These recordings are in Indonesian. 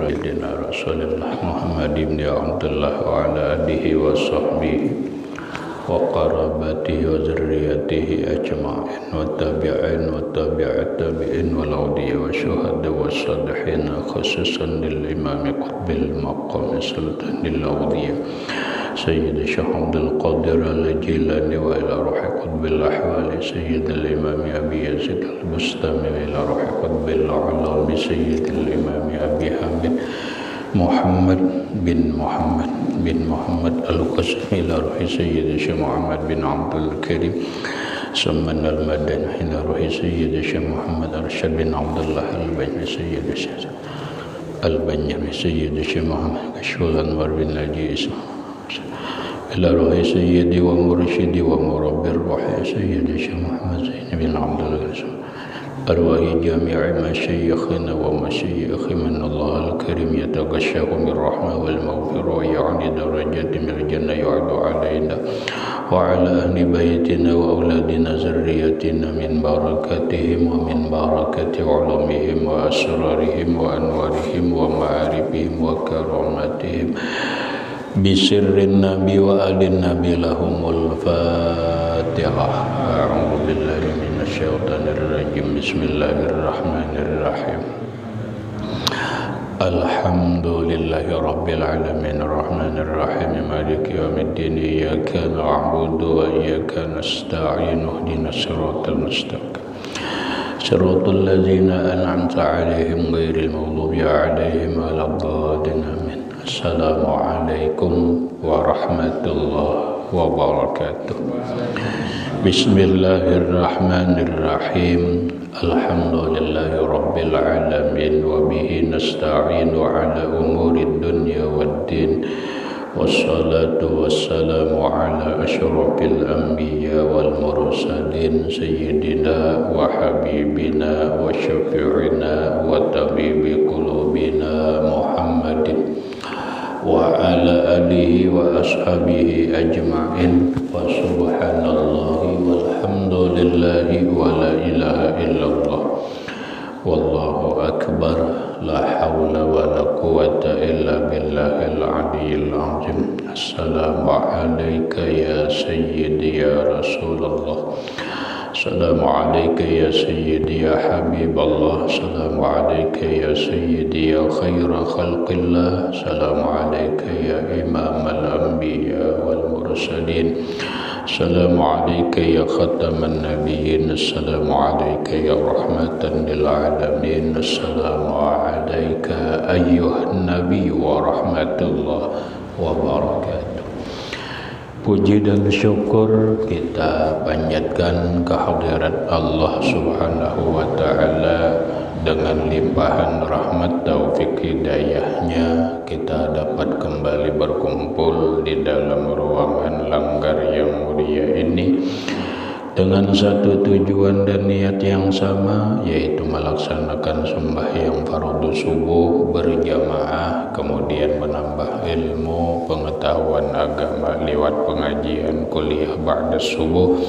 Sayyidina Rasulullah Muhammad ibn Abdullah wa ala alihi wa sahbihi wa qarabatihi wa zurriyatihi ajma'in wa tabi'in wa tabi'at tabi'in wal awliya wa syuhada wa salihin khususan lil imam qutbil maqam sultanil awliya Sayyid Syekh Abdul Qadir al-Jilani wa ila ruhi qutbil ahwali Sayyid al-imam Abi Yazid al-Bustami wa ila ruhi qutbil alami Sayyid al-imam Abi Hamid Muhammad bin Muhammad al-Qasmi ila ruhi Sayyid Syekh Muhammad bin Abdul Karim Samman al-Madani ila ruhi Sayyid Syekh Muhammad Arsyad bin Abdullah al-Bajmi Sayyid Syekh al-Bajmi Sayyid Syekh Muhammad Kashful Anwar bin Najis ila ruhi Sayyidi wa mursyidi wa murabbir ruhi Sayyid Syekh Muhammad Zain bin Abdul Ghazal arwahi jami'i masyayikhina wa masyayikhi min Allah al-Karim yataghashahu min rahmah wal maghfirah wa ya'ni darajati min jannah yu'adu alaina wa ala ahli baitina wa auladina zurriyatina min barakatihim wa min barakati ulamihim wa asrarihim wa anwarihim wa ma'arifihim wa karamatihim bisirrin nabi wa alin nabi lahumul fatihah. A'udzu billahi minasyaitonir rajim. Bismillahirrahmanirrahim. Alhamdulillahi rabbil alamin arrahmanir rahim maliki yaumiddin iyyaka na'budu wa iyyaka nasta'in ihdinas siratal mustaqim siratal ladzina an'amta 'alaihim ghairil maghdubi 'alaihim waladdallin amin. Assalamualaikum warahmatullahi wabarakatuh. Bismillahirrahmanirrahim. Alhamdulillahi rabbil alamin wa bihi nasta'inu ala umurid dunya waddin. Wassalatu wassalamu ala asyrafil anbiya wal mursalin sayyidina wa habibina wa syafi'ina wa tabibi qulubina Muhammadin wa ala alihi wa ashabihi ajma'in wa subhanallahi walhamdulillahi wa la ilaha illallah wallahu akbar la hawla wa la quwwata illa billahil aliyyil azim. Assalamu alayka ya sayyidi ya Rasulullah, assalamu alayka ya sayyidi ya Habiballah, assalamu alayka ya sayyidi ya khaira khalqillah, assalamu alayka ya imamal anbiya wal mursalin, assalamu alayka ya khataman nabiyyin, assalamu alayka ya rahmatan lil alamin, assalamu alayka ayyuhan nabiy wa rahmatullah wa barakatuh. Puji dan syukur kita panjatkan kehadirat Allah Subhanahu wa ta'ala. Dengan limpahan rahmat taufik hidayahnya kita dapat kembali berkumpul di dalam ruangan langgar yang mulia ini dengan satu tujuan dan niat yang sama, yaitu melaksanakan sembahyang fardu subuh berjamaah, kemudian menambah ilmu pengetahuan agama lewat pengajian kuliah ba'da subuh.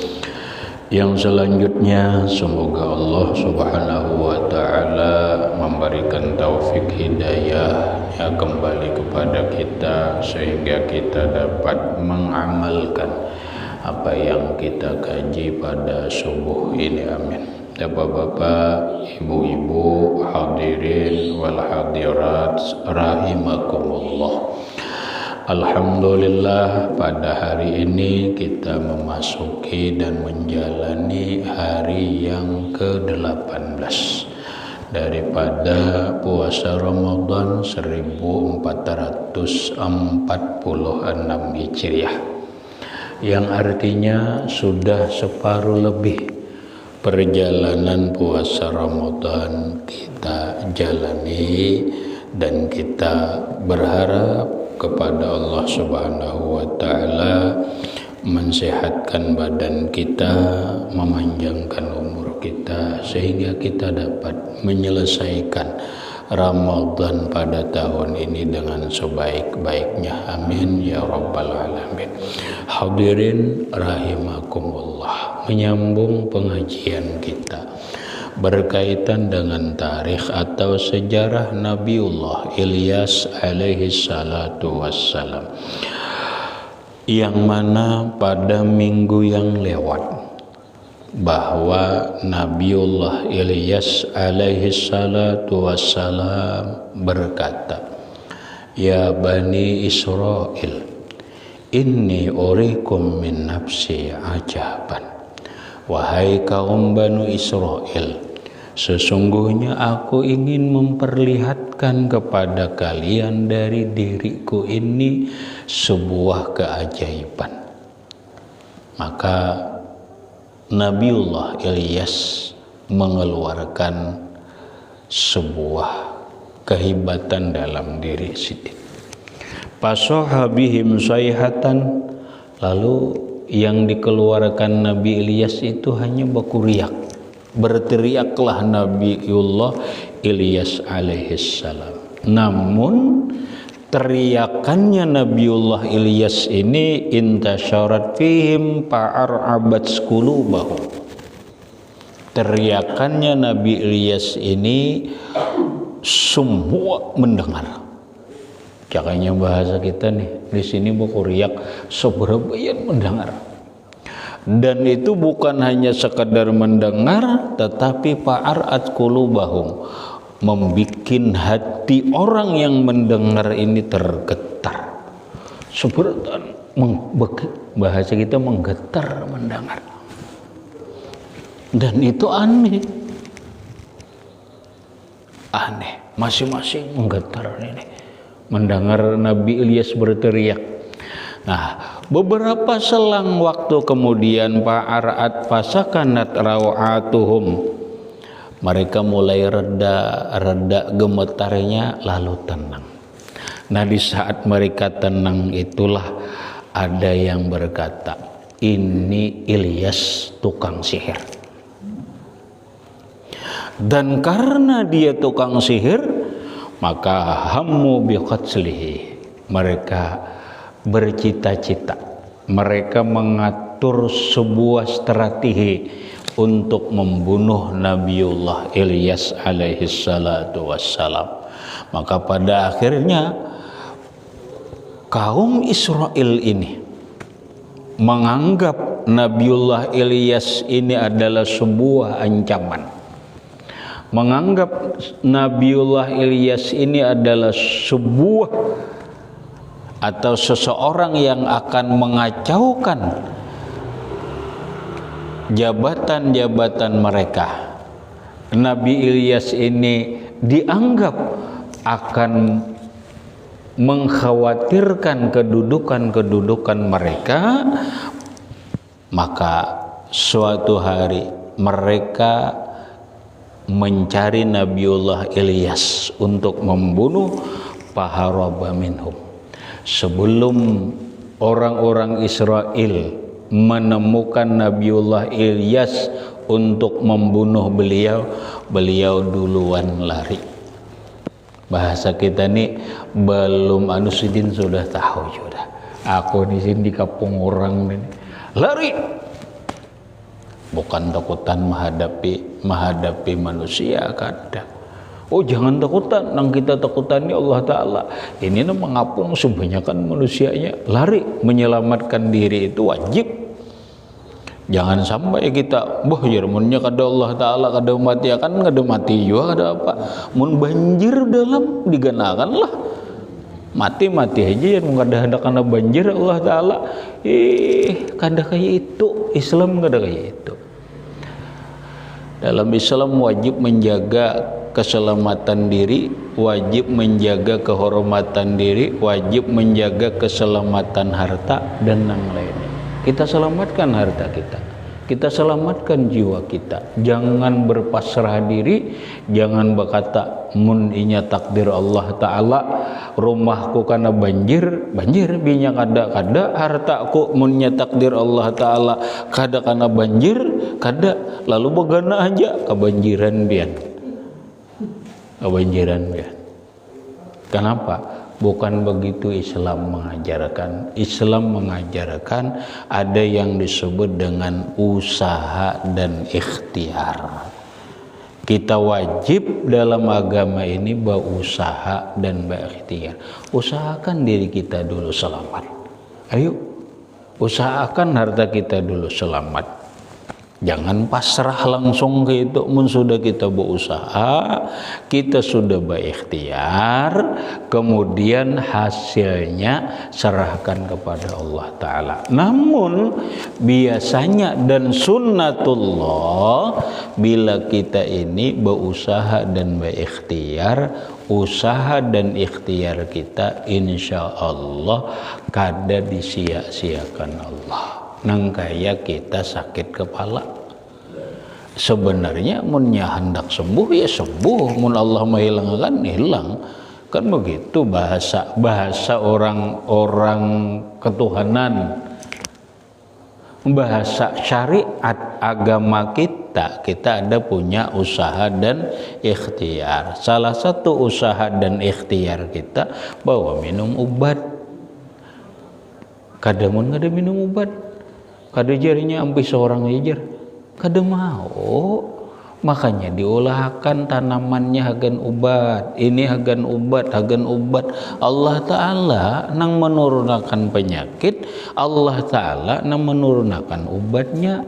Yang selanjutnya semoga Allah Subhanahu wa ta'ala memberikan taufik hidayahnya kembali kepada kita sehingga kita dapat mengamalkan apa yang kita kaji pada subuh ini, amin. Bapak-bapak, ibu-ibu, hadirin wal hadirat rahimakumullah. Alhamdulillah, pada hari ini kita memasuki dan menjalani hari yang ke-18 daripada puasa Ramadan 1446 Hijriah, yang artinya sudah separuh lebih perjalanan puasa Ramadan kita jalani, dan kita berharap kepada Allah Subhanahu wa ta'ala mensehatkan badan kita, memanjangkan umur kita, sehingga kita dapat menyelesaikan Ramadan pada tahun ini dengan sebaik-baiknya, amin ya rabbal alamin. Hadirin rahimakumullah, menyambung pengajian kita berkaitan dengan tarikh atau sejarah Nabiullah Ilyas alaihi salatu wassalam, yang mana pada minggu yang lewat bahwa Nabiullah Ilyas alaihi salatu wassalam berkata, "Ya Bani Israel, inni urikum min nafsi ajaban." Wahai kaum Banu Israel, sesungguhnya aku ingin memperlihatkan kepada kalian dari diriku ini sebuah keajaiban. Maka Nabiullah Ilyas mengeluarkan sebuah kehebatan dalam diri Siti. Fasoha bihim sayhatan, lalu yang dikeluarkan Nabi Ilyas itu hanya bakuriak. Berteriaklah Nabiullah Ilyas alaihissalam. Namun teriakannya Nabiullah Ilyas ini intasyarat fihim fa'arabat qulubahum. Teriakannya Nabi Ilyas ini semua mendengar. Cakanya bahasa kita nih di sini bakuriak seberapa yang mendengar. Dan itu bukan hanya sekadar mendengar, tetapi fa'arat qulubahum, membikin hati orang yang mendengar ini tergetar. Seperti bahasa kita menggetar mendengar. Dan itu aneh. Aneh, masing-masing menggetar ini mendengar Nabi Ilyas berteriak. Nah, beberapa selang waktu kemudian fa'arat fasakanat raw'atuhum, mereka mulai reda gemetarnya lalu tenang. Nah, di saat mereka tenang itulah ada yang berkata, ini Ilyas tukang sihir. Dan karena dia tukang sihir, maka hammu biqatslihi, mereka bercita-cita, mereka mengatur sebuah strategi untuk membunuh Nabiullah Ilyas alaihi salatu wassalam. Maka pada akhirnya kaum Israel ini menganggap Nabiullah Ilyas ini adalah sebuah ancaman, menganggap Nabiullah Ilyas ini adalah sebuah atau seseorang yang akan mengacaukan jabatan-jabatan mereka. Nabi Ilyas ini dianggap akan mengkhawatirkan kedudukan mereka. Maka suatu hari mereka mencari Nabiullah Ilyas untuk membunuh, faharaba minhum. Sebelum orang-orang Israel menemukan Nabiullah Ilyas untuk membunuh beliau, beliau duluan lari. Bahasa kita nih belum Anusidin sudah tahu sudah. Aku di sini di kampung orang ini lari. Bukan takutan menghadapi manusia kadang. Oh, jangan takutan, nang kita takutan ya Allah Ta'ala. Ini mengapung sebanyakan manusianya. Lari menyelamatkan diri itu wajib. Jangan sampai kita jermunnya kada Allah Ta'ala kada mati akan kada mati juga kada apa. Mun banjir dalam diganakan lah. Mati aja yang kada kena banjir Allah Ta'ala. Kada kayak itu. Islam kada kayak itu. Dalam Islam wajib menjaga keselamatan diri, wajib menjaga kehormatan diri, wajib menjaga keselamatan harta dan yang lainnya. Kita selamatkan harta kita selamatkan jiwa kita. Jangan berpasrah diri, jangan berkata mun inya takdir Allah Ta'ala rumahku kana banjir binya kada hartaku munnya takdir Allah Ta'ala kada kana banjir kada, lalu begana aja kebanjiran bian. Kenapa? Bukan begitu Islam mengajarkan. Islam mengajarkan ada yang disebut dengan usaha dan ikhtiar. Kita wajib dalam agama ini berusaha dan berikhtiar. Usahakan diri kita dulu selamat. Ayo, usahakan harta kita dulu selamat. Jangan pasrah langsung gitu. Sudah kita berusaha, kita sudah berikhtiar, kemudian hasilnya serahkan kepada Allah Ta'ala. Namun biasanya dan sunnatullah, bila kita ini berusaha dan berikhtiar, usaha dan ikhtiar kita insya Allah kada disia-siakan Allah. Nang kaya kita sakit kepala, sebenarnya munnya hendak sembuh ya sembuh, mun Allah menghilangkan hilang, kan begitu bahasa orang ketuhanan, bahasa syariat agama kita ada punya usaha dan ikhtiar. Salah satu usaha dan ikhtiar kita bahwa minum obat. Kadamun kada minum obat, kada jarinya ampi seorang ajar, kada mau. Makanya diolahkan tanamannya hagan obat, ini hagan obat. Allah Ta'ala nang menurunkan penyakit, Allah Ta'ala nang menurunkan obatnya.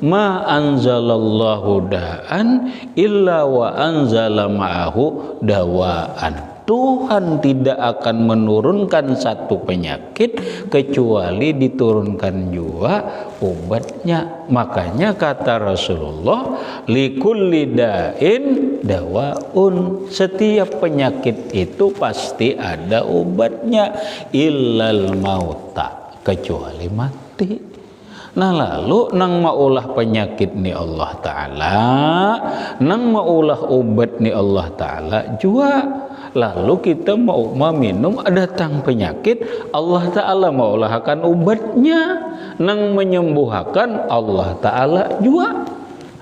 Ma anzalallahu da'an illa wa anzala ma'ahu dawaan. Tuhan tidak akan menurunkan satu penyakit kecuali diturunkan juga obatnya. Makanya kata Rasulullah, likulli da'in dawaun. Setiap penyakit itu pasti ada obatnya, illal mauta, kecuali mati. Nah lalu nang maulah penyakit ni Allah Ta'ala, nang maulah obat ni Allah Ta'ala juga. Lalu kita mau minum datang penyakit, Allah Ta'ala maulahkan obatnya, nang menyembuhkan Allah Ta'ala juga.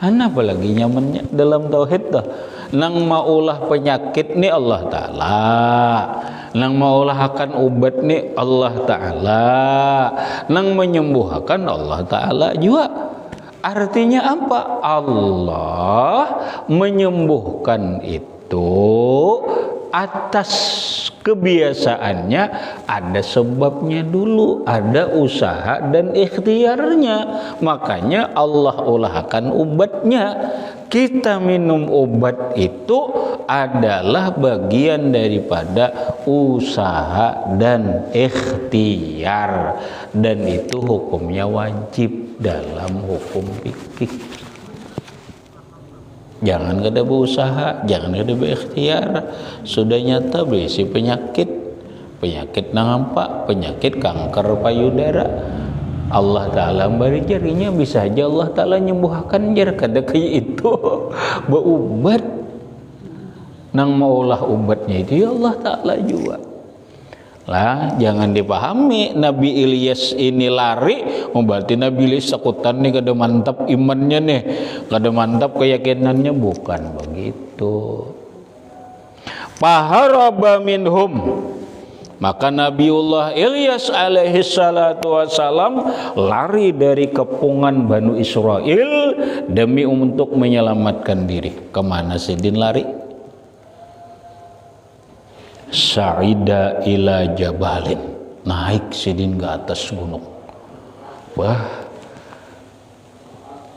Apalagi nyamannya dalam tauhid dah. Nang maulah penyakit ni Allah Ta'ala, nang maulahkan obat ni Allah Ta'ala, nang menyembuhkan Allah Ta'ala juga. Artinya apa? Allah menyembuhkan itu atas kebiasaannya, ada sebabnya dulu, ada usaha dan ikhtiarnya. Makanya Allah ulahkan obatnya. Kita minum obat itu adalah bagian daripada usaha dan ikhtiar, dan itu hukumnya wajib dalam hukum fikih. Jangan kada berusaha, jangan kada berikhtiar, sudah nyata berisi penyakit nampak, penyakit kanker payudara. Allah Ta'ala beri jarinya, bisa aja Allah Ta'ala nyembuhkan jar, kada kayak itu berubat. Nang maulah obatnya itu ya Allah Ta'ala juga. Lah jangan dipahami Nabi Ilyas ini lari, berarti Nabi Ilyas takutan nih, kada mantap imannya nih, kada mantap keyakinannya, bukan begitu. Faharaba minhum, maka Nabiullah Ilyas alaihi salatu wassalam lari dari kepungan Banu Israel demi untuk menyelamatkan diri. Kemana Sidin lari? Sa'ida ila jabalin, naik Sidin ke atas gunung. Wah,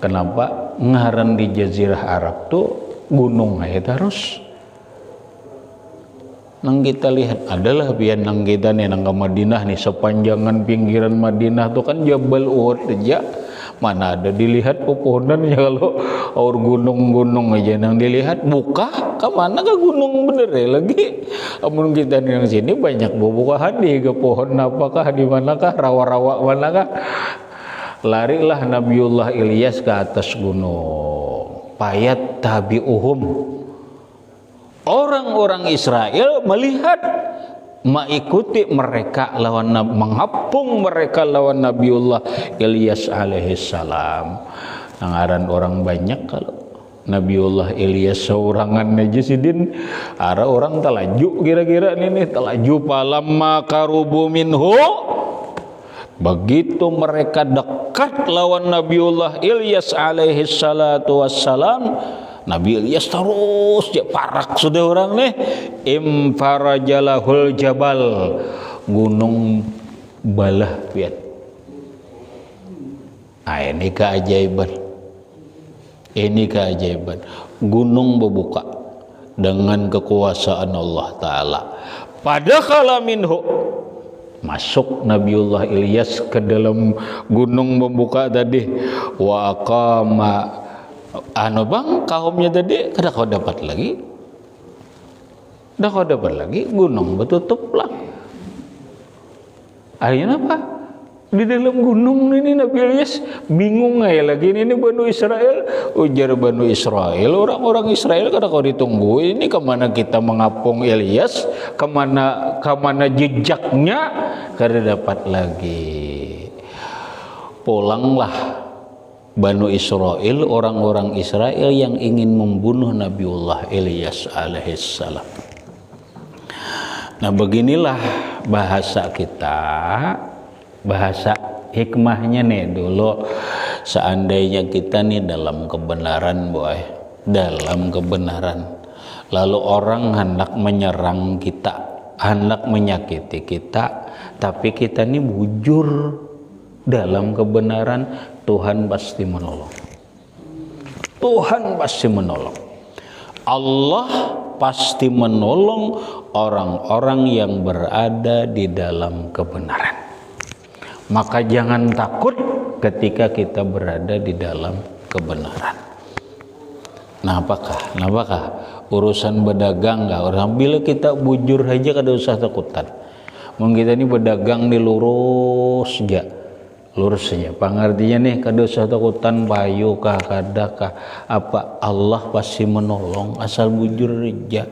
kenapa ngaran di Jazirah Arab tuh gunung aja terus? Nang kita lihat adalah biar nang kita nih nang ke Madinah nih, sepanjangan pinggiran Madinah tuh kan Jabal Uhud aja. Mana ada dilihat pepohonan ya, kalau aur gunung-gunung aja nang dilihat, buka kemana ke gunung bener ya lagi. Amun kita nih yang sini banyak bubukahan di ke pohon apakah, di manakah, rawa-rawa manakah. Larilah Nabiullah Ilyas ke atas gunung. Payat tabi'uhum, orang-orang Israel melihat, mengikuti mereka lawan, menghapung mereka lawan Nabiullah Ilyas alaihi salam. Ngaran orang banyak kalau Nabiullah Ilyas seorangan aja Sidin, ada orang telaju kira-kira ini telaju palamma karubu minhu. Begitu mereka dekat lawan Nabiullah Ilyas alaihi salatu wassalam, Nabi Ilyas terus dia parak sudah orang nih. Imfarajalahul jabal, gunung balah pian. Ini keajaiban. Ini keajaiban. Gunung berbuka dengan kekuasaan Allah Ta'ala. Padakhala minhu, masuk Nabiullah Ilyas ke dalam gunung membuka tadi. Wa aqama kaumnya tadi kada kau dapat lagi. Dah kau dapat lagi, gunung bertutup lah. Akhirnya apa? Di dalam gunung ini Nabi Ilyas bingung aja lagi. Ini Banu Israel, ujar Banu Israel, orang-orang Israel kada kau ditunggu. Ini kemana kita mengapung Ilyas? Kemana jejaknya? Kada dapat lagi. Pulanglah Banu Israel, orang-orang Israel yang ingin membunuh Nabiullah Ilyas alaihissalam. Nah, beginilah bahasa kita, bahasa hikmahnya nih dulu. Seandainya kita nih dalam kebenaran, boy, dalam kebenaran, lalu orang hendak menyerang kita, hendak menyakiti kita, tapi kita nih bujur dalam kebenaran, Tuhan pasti menolong. Tuhan pasti menolong. Allah pasti menolong orang-orang yang berada di dalam kebenaran. Maka jangan takut ketika kita berada di dalam kebenaran. Nah, apakah urusan berdagang enggak? Orang bila kita bujur aja kada usah takutan. Mungkin kita ini berdagang di lurus saja. Pengertiannya nih kada usah takutan payu kah kadakah apa, Allah pasti menolong asal bujur aja.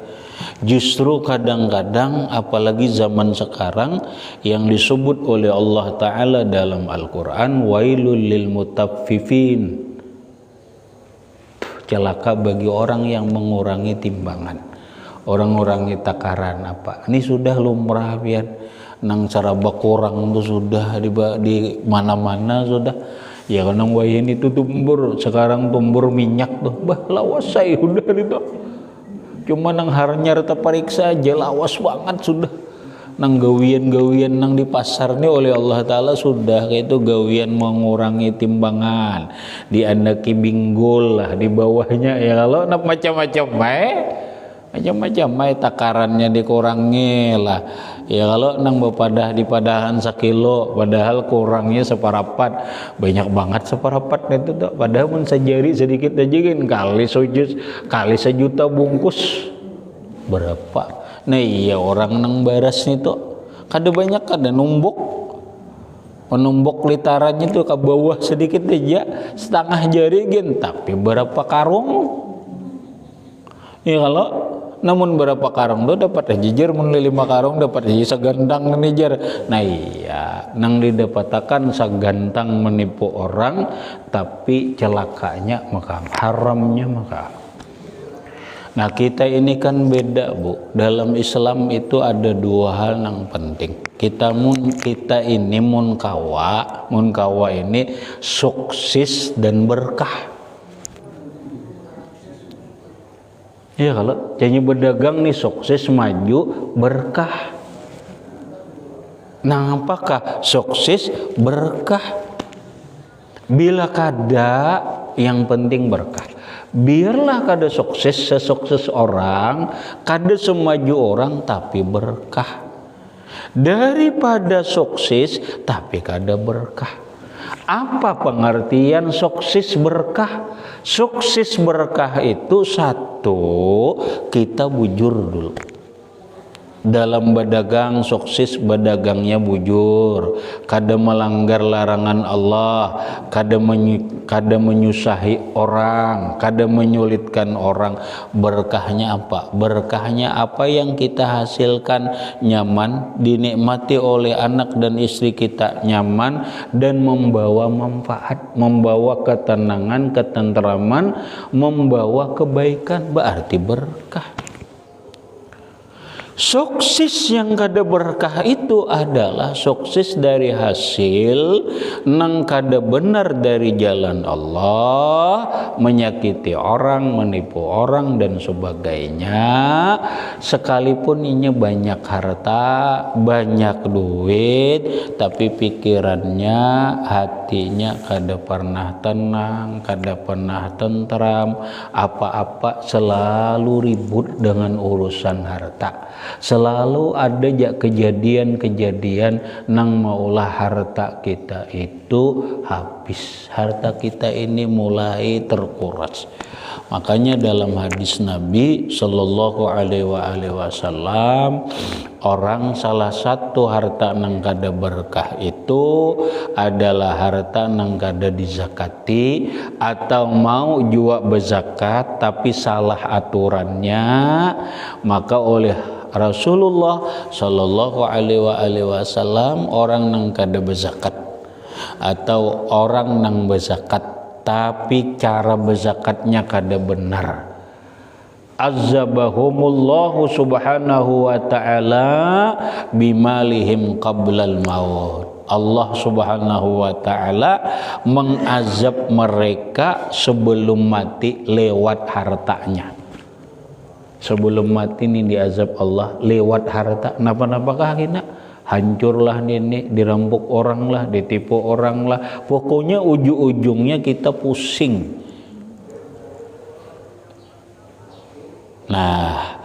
Justru kadang-kadang apalagi zaman sekarang yang disebut oleh Allah Ta'ala dalam Al-Quran, wailul lil mutaffifin, celaka bagi orang yang mengurangi timbangan, orang-ngurangi takaran apa. Ini sudah lumrah pian, nang cara bakurang itu sudah di mana-mana sudah. Ya karena wayan itu tumbur, sekarang tumbur minyak tuh, bah lawas saya udah itu. Cuma nang harnya reta pariksa aja lawas banget sudah. Nang gawian-gawian nang di pasar nih oleh Allah Ta'ala sudah kayak itu gawian mengurangi timbangan, diandaki binggul lah di bawahnya ya. Kalau nak macam-macam takarannya dikurangi lah ya. Kalau nang bepadah di padahan 1 kilo padahal kurangnya separapat, banyak banget separapat itu tuh. Padahal pun sejari sedikit aja kan, kali 1 juta bungkus berapa. Nah iya, orang nang baras itu kada banyak, kada menumbuk litarannya tuh ke bawah sedikit aja, setengah jari gen, tapi berapa karung ya. Kalau namun berapa karung tuh dapat jejer, mun 5 karung dapat segantang nejer. Nah iya, nang didapatakan segantang menipu orang, tapi celakanya maka haramnya maka. Nah kita ini kan beda, Bu. Dalam Islam itu ada 2 hal yang penting. Kita ini mun kawa ini sukses dan berkah. Ya kalau janji berdagang nih sukses, maju, berkah. Nah apakah sukses berkah? Bila kada, yang penting berkah. Biarlah kada sukses sesukses orang, kada semaju orang, tapi berkah. Daripada sukses tapi kada berkah. Apa pengertian sukses berkah? Sukses berkah itu satu, kita bujur dulu. Dalam berdagang sukses, berdagangnya bujur, kada melanggar larangan Allah, kada menyusahi orang, kada menyulitkan orang. Berkahnya apa? Berkahnya apa yang kita hasilkan nyaman, dinikmati oleh anak dan istri kita nyaman, dan membawa manfaat, membawa ketenangan, ketenteraman, membawa kebaikan, berarti berkah. Sukses yang kada berkah itu adalah sukses dari hasil nang kada benar dari jalan Allah, menyakiti orang, menipu orang dan sebagainya. Sekalipun ini banyak harta, banyak duit, tapi pikirannya, hatinya kada pernah tenang, kada pernah tentram, apa-apa selalu ribut dengan urusan harta. Selalu ada kejadian-kejadian nang maulah harta kita itu habis, harta kita ini mulai terkuras. Makanya dalam hadis Nabi Sallallahu Alaihi Wasallam, orang salah satu harta nang kada berkah itu adalah harta nang kada dizakati, atau mau juga berzakat tapi salah aturannya, maka oleh Rasulullah Sallallahu Alaihi Wasallam orang nang kada berzakat atau orang nang berzakat tapi cara berzakatnya kada benar, azabahumullahu subhanahu wa ta'ala bimalihim qablal maut. Allah subhanahu wa ta'ala mengazab mereka sebelum mati lewat hartanya. Sebelum mati ini diazab Allah lewat harta. Napa-napakah kita? Hancurlah nenek, dirampok orang lah, ditipu orang lah. Pokoknya ujung-ujungnya kita pusing. Nah,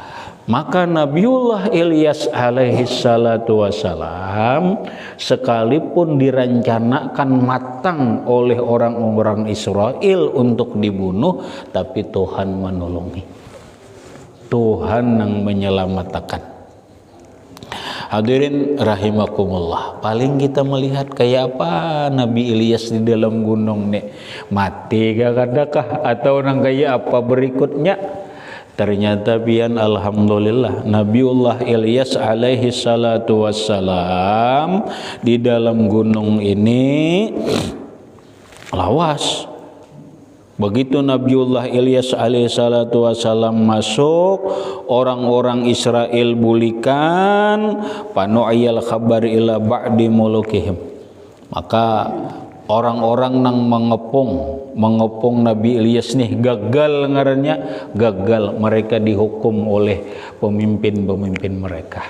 maka Nabiullah Ilyas alaihi salatu wassalam sekalipun direncanakan matang oleh orang-orang Israel untuk dibunuh, tapi Tuhan menolongi. Tuhan yang menyelamatkan. Hadirin rahimakumullah, paling kita melihat kayak apa Nabi Ilyas di dalam gunung nih, mati kadakah atau orang kayak apa berikutnya. Ternyata pian alhamdulillah Nabiullah Ilyas alaihi salatu wassalam di dalam gunung ini lawas. Begitu Nabiullah Ilyas alaihi salatu wassalam masuk, orang-orang Israel bulikan, panu'iyal khabar ila ba'di mulukihim. Maka orang-orang nang mengepung Nabi Ilyas nih gagal ngarannya, gagal, mereka dihukum oleh pemimpin-pemimpin mereka.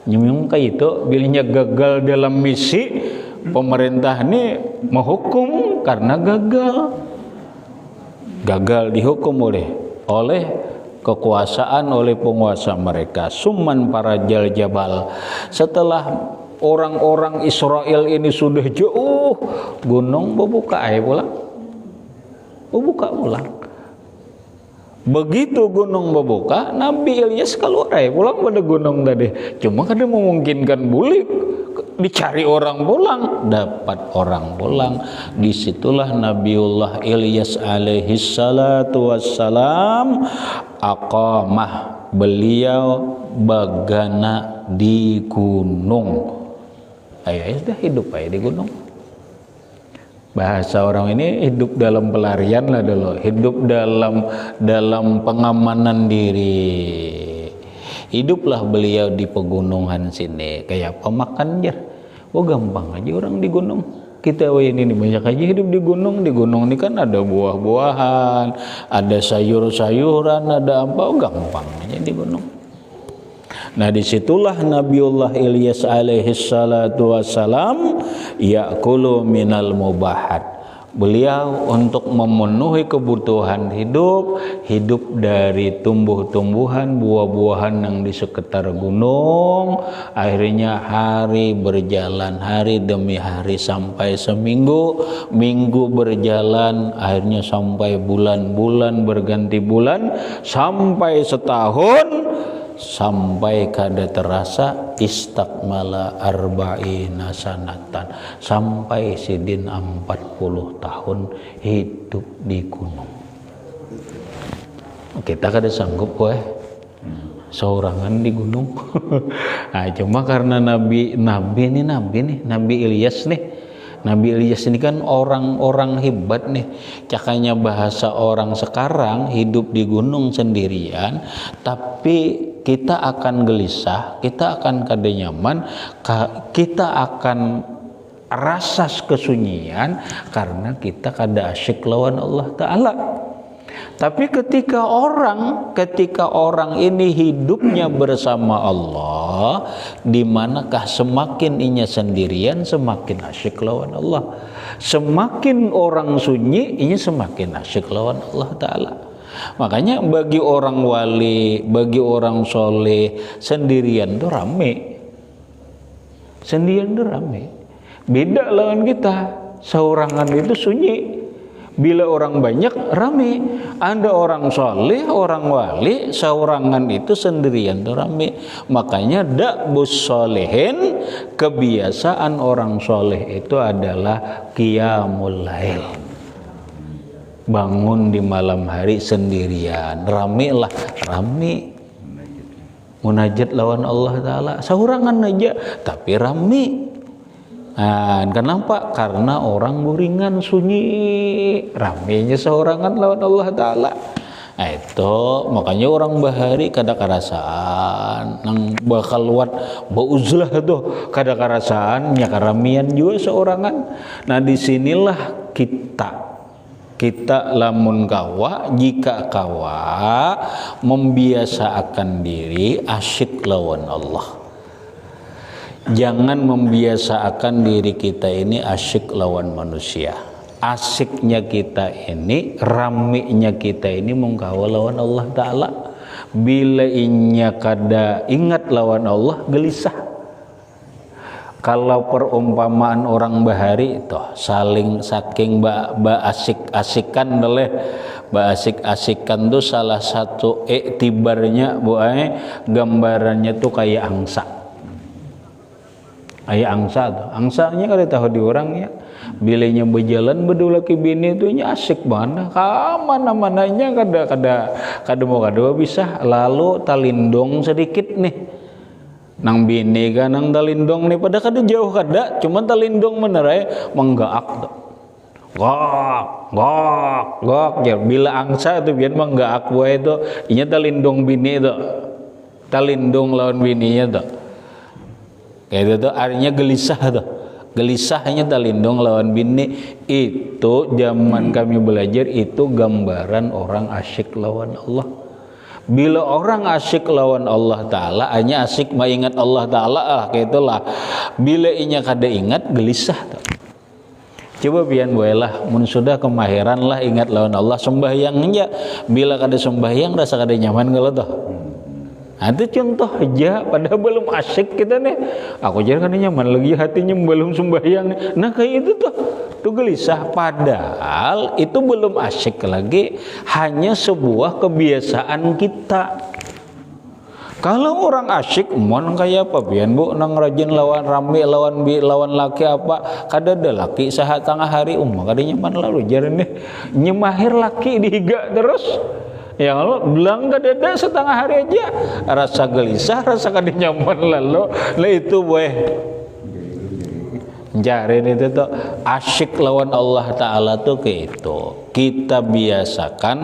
Nyemung kayak itu bilihnya gagal dalam misi, pemerintah ini menghukum karena gagal dihukum oleh kekuasaan, oleh penguasa mereka. Summan para jabal. Setelah orang-orang Israel ini sudah jauh, gunung berbuka pulang. Begitu gunung berbuka, Nabi Ilyas keluar pulang pada gunung tadi. Cuma kada memungkinkan bulik, dicari orang pulang, dapat orang pulang. Disitulah Nabiullah Ilyas alaihi salatu wassalam aqamah, beliau bagana di gunung. Ayo sudah hidup aja di gunung. Bahasa orang ini hidup dalam pelarian lah dulu, hidup dalam pengamanan diri. Hiduplah beliau di pegunungan sini kayak pemakan jar. Oh gampang aja orang di gunung. Kita ini banyak aja hidup di gunung. Di gunung ini kan ada buah-buahan, ada sayur-sayuran, ada apa. Oh gampang aja di gunung. Nah disitulah Nabiullah Ilyas alaihi salatu wassalam ya'kulu minal mubahat. Beliau untuk memenuhi kebutuhan hidup dari tumbuh-tumbuhan, buah-buahan yang di sekitar gunung. Akhirnya hari berjalan, hari demi hari sampai seminggu, minggu berjalan, akhirnya sampai bulan berganti bulan, sampai setahun, sampai kada terasa istakmala arba'ina sanatan, sampai sidin 40 tahun hidup di gunung. Kita kada sanggup seorangan di gunung. Nah, cuma karena Nabi Ilyas nih. Nabi Ilyas ini kan orang-orang hebat nih. Cakanya bahasa orang sekarang hidup di gunung sendirian, tapi kita akan gelisah, kita akan kada nyaman, kita akan rasa kesunyian karena kita kada asyik lawan Allah Ta'ala. Tapi ketika orang ini hidupnya bersama Allah, di manakah semakin inya sendirian semakin asyik lawan Allah. Semakin orang sunyi, inya semakin asyik lawan Allah Ta'ala. Makanya bagi orang wali, bagi orang soleh, sendirian tuh rame. Sendirian tuh rame. Beda lawan kita, seorangan itu sunyi. Bila orang banyak rame. Ada orang soleh, orang wali, seorangan itu sendirian tuh rame. Makanya da'bus solehin, kebiasaan orang soleh itu adalah qiyamul lail. Bangun di malam hari sendirian, rame lah, rame. Munajat lawan Allah Ta'ala, seorangan aja, tapi rame. Nah, kenapa? Karena orang buringan sunyi, ramenya seorangan lawan Allah Ta'ala. Nah itu makanya orang bahari kada karasaan, nang bakal luat bauzlah tuh kada karasaan, nya karamian juga seorangan. Nah disinilah kita lamun kawa, jika kawa membiasakan diri asyik lawan Allah. Jangan membiasakan diri kita ini asyik lawan manusia. Asyiknya kita ini, ramiknya kita ini mengkawa lawan Allah Ta'ala. Bila inya kada ingat lawan Allah, gelisah. Kalau perumpamaan orang bahari itu saling saking asik-asikan oleh asik-asikan tuh salah satu iktibarnya gambarannya tuh kayak angsa. Kayak angsa tuh. Angsanya kada tahu di orangnya. Bilanya berjalan berdua laki bini itu nya asik banget. Mana-mananya kada mau kada bisa. Lalu talindong sedikit nih. Nang bini kan nang talindong nih pada kada jauh kada, cuma talindong menerai menggaak tuh. Gak. Ya, bila angsa itu biar menggaak wae itu, inya talindong bini itu. Talindong lawan bininya tuh. Kayak itu artinya gelisah tuh. Gelisahnya talindong lawan bini. Itu zaman kami belajar itu gambaran orang asyik lawan Allah. Bila orang asyik lawan Allah Ta'ala, hanya asyik mengingat Allah Ta'ala kayak itulah. Bila inya kada ingat, gelisah tuh. Coba biar bolehlah, mun sudah kemahiran lah ingat lawan Allah, sembahyangnya. Bila kada sembahyang rasa kada nyaman kalau tuh. Nah, itu contoh aja, padahal belum asyik kita nih. Aku jangan nyaman lagi hatinya belum sembahyang. Nah kayak itu tuh gelisah. Padahal itu belum asyik lagi, hanya sebuah kebiasaan kita. Kalau orang asyik, mon kayak apa? Bian bu, nang rajin lawan rame, lawan laki apa? Kada ada laki sahat tengah hari, kada nyaman lalu jalan nih nyemahir laki dihiga terus. Ya kalau bilang kada ada setengah hari aja rasa gelisah, rasa kada nyaman lalu itu boleh jarin itu tuh asyik lawan Allah Ta'ala tuh kayak itu. Kita biasakan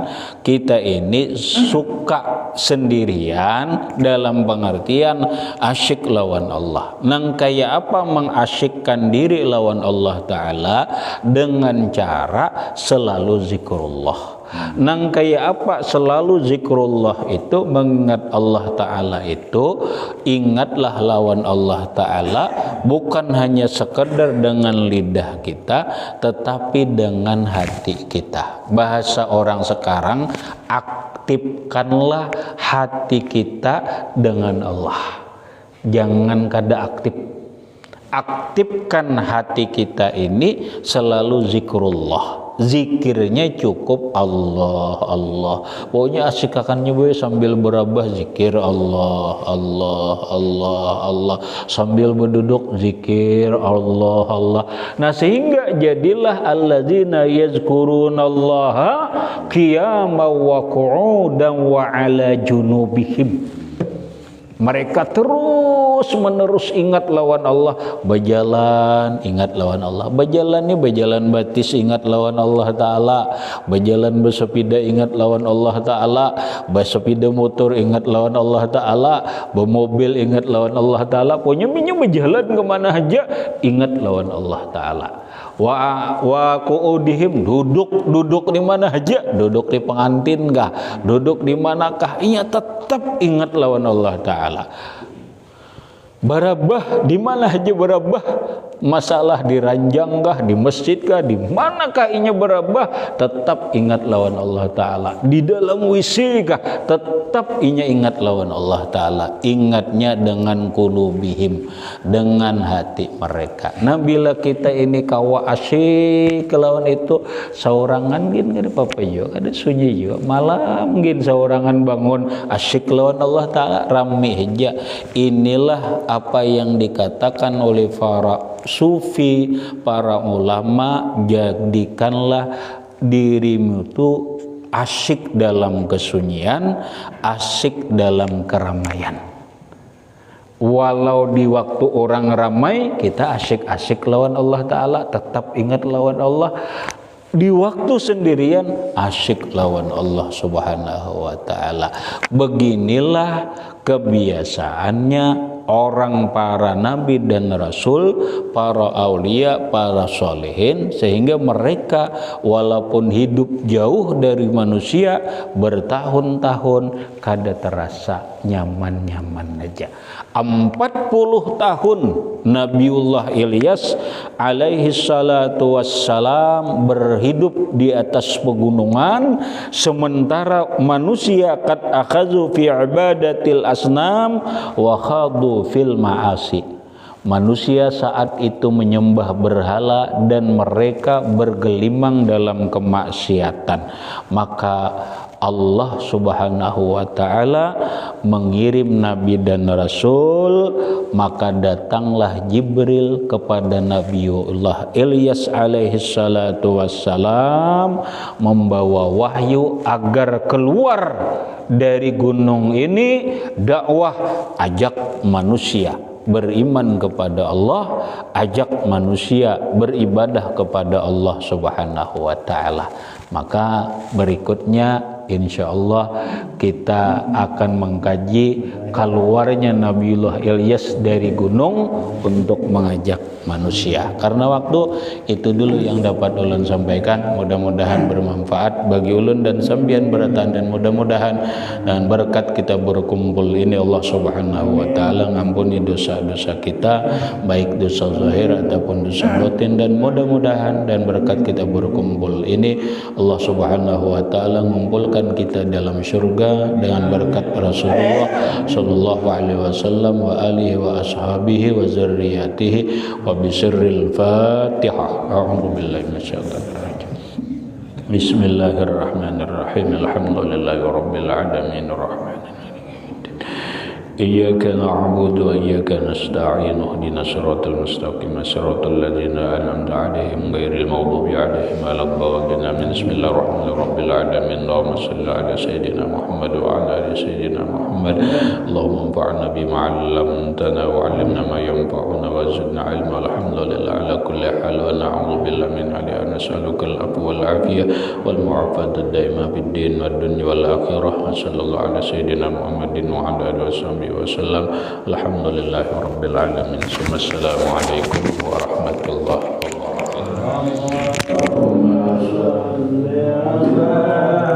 kita ini suka sendirian dalam pengertian asyik lawan Allah. Nang kayak apa mengasyikkan diri lawan Allah Ta'ala dengan cara selalu zikrullah. Nang kayak apa selalu zikrullah itu mengingat Allah Ta'ala itu, ingatlah lawan Allah Ta'ala bukan hanya sekedar dengan lidah kita tetapi dengan hati kita. Bahasa orang sekarang, aktifkanlah hati kita dengan Allah. Jangan kada aktif. Aktifkan hati kita ini selalu zikrullah. Zikirnya cukup Allah, Allah. Pokoknya asik akannya boy sambil berabah zikir Allah, Allah, Allah, Allah. Sambil berduduk zikir Allah, Allah. Nah sehingga jadilah alladzina yazkurunallaha qiyaman wa qu'udan wa ala junubihim. Mereka terus menerus ingat lawan Allah, berjalan ingat lawan Allah, berjalan nih berjalan batis ingat lawan Allah Ta'ala, berjalan bersepeda ingat lawan Allah Ta'ala, bersepeda motor ingat lawan Allah Ta'ala, bermobil ingat lawan Allah Ta'ala, pokoknya berjalan kemana aja ingat lawan Allah Ta'ala. Wa qu'udihim, duduk di mana aja, duduk di pengantin kah, duduk di manakah, iya tetap ingat lawan Allah Ta'ala. Barabah di mana aja barabah, masalah di ranjang kah, di masjid kah, di manakah inya barabah, tetap ingat lawan Allah Ta'ala. Di dalam WC kah, tetap inya ingat lawan Allah Ta'ala. Ingatnya dengan qulubihim, dengan hati mereka. Nah bila kita ini kawa asyik lawan itu, saurangan gin kada apa-apa juga, ada sunyi juga, malam gin saurangan bangun asyik lawan Allah Ta'ala, rame aja. Inilah apa yang dikatakan oleh para sufi, para ulama, jadikanlah dirimu itu asyik dalam kesunyian, asyik dalam keramaian. Walau di waktu orang ramai kita asyik-asyik lawan Allah Ta'ala, tetap ingat lawan Allah. Di waktu sendirian asyik lawan Allah Subhanahu wa Ta'ala. Beginilah kebiasaannya orang para nabi dan rasul, para aulia, para solehin, sehingga mereka walaupun hidup jauh dari manusia bertahun-tahun kada terasa nyaman-nyaman aja. 40 tahun Nabiullah Ilyas alaihi salatu wassalam berhidup di atas pegunungan, sementara manusia qad akhazu fi ibadatil asnam wa khadu fil ma'asi. Manusia saat itu menyembah berhala dan mereka bergelimang dalam kemaksiatan. Maka Allah Subhanahu wa Ta'ala mengirim nabi dan rasul, maka datanglah Jibril kepada Nabiullah Ilyas alaihi salatu wassalam membawa wahyu agar keluar dari gunung ini, dakwah, ajak manusia beriman kepada Allah, ajak manusia beribadah kepada Allah Subhanahu wa Ta'ala. Maka berikutnya insyaallah kita akan mengkaji keluarnya Nabiullah Ilyas dari gunung untuk mengajak manusia. Karena waktu itu dulu yang dapat ulun sampaikan, mudah-mudahan bermanfaat bagi ulun dan sambian beratan, dan mudah-mudahan dan berkat kita berkumpul ini Allah Subhanahu wa Ta'ala ngampuni dosa-dosa kita, baik dosa zahir ataupun dosa batin, dan mudah-mudahan dan berkat kita berkumpul ini Allah Subhanahu wa Ta'ala mengumpulkan kita dalam surga dengan berkat Rasulullah sallallahu alaihi wasallam wa alihi wa ashabihi wa zurriyyatihi wa bisirril Fatihah. A'udzu billahi minasyaitonir rajim. Bismillahirrahmanirrahim. Alhamdulillahi rabbil alamin arrahmanir rahim. Iyyaka na'budu wa iyyaka nasta'in. Ihdinas siratal mustaqim, siratal ladzina an'amta 'alaihim ghairil maghdubi 'alaihim waladdallin. Bismillahirrahmanirrahim. Allahumma shalli 'ala sayyidina Muhammad wa 'ala ali sayyidina Muhammad. Allahumma anfa'na bima 'allamtana wa 'allimna ma yanfa'una wa zidna 'ilma. Alhamdulillah ala kulli hal wa na'udzu billahi min hali nas'aluka al-'afwa wal 'afiyah wal mu'afata ad-daima fid din wad dunya wal akhirah. Sallallahu ala sayyidina Muhammadin wa 'ala alihi wasallam. Alhamdulillahi rabbil alamin. Assalamualaikum warahmatullahi wabarakatuh.